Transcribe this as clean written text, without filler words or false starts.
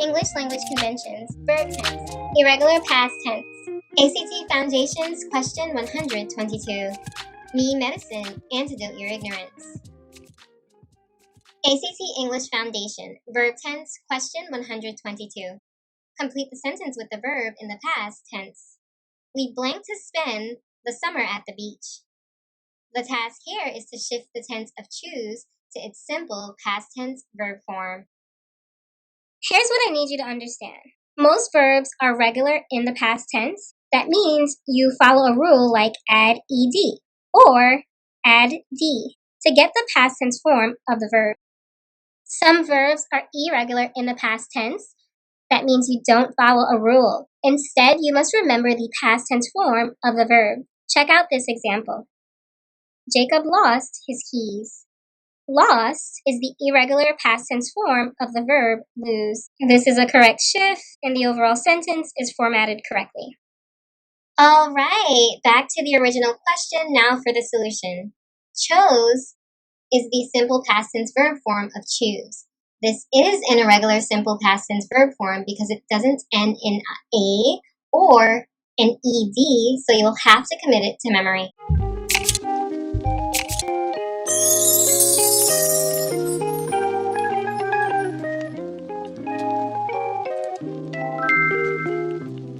English language conventions, verb tense, irregular past tense. ACT Foundations question 122. Me Medicine, Antidote Your Ignorance. ACT English Foundation, verb tense, question 122. Complete the sentence with the verb in the past tense. We blank to spend the summer at the beach. The task here is to shift the tense of choose to its simple past tense verb form. Here's what I need you to understand. Most verbs are regular in the past tense. That means you follow a rule like add ed or add d to get the past tense form of the verb. Some verbs are irregular in the past tense. That means you don't follow a rule. Instead, you must remember the past tense form of the verb. Check out this example. Jacob lost his keys. Lost is the irregular past tense form of the verb lose. This is a correct shift, and the overall sentence is formatted correctly. All right, back to the original question now for the solution. Chose is the simple past tense verb form of choose. This is an irregular simple past tense verb form because it doesn't end in a or an ed, so you'll have to commit it to memory.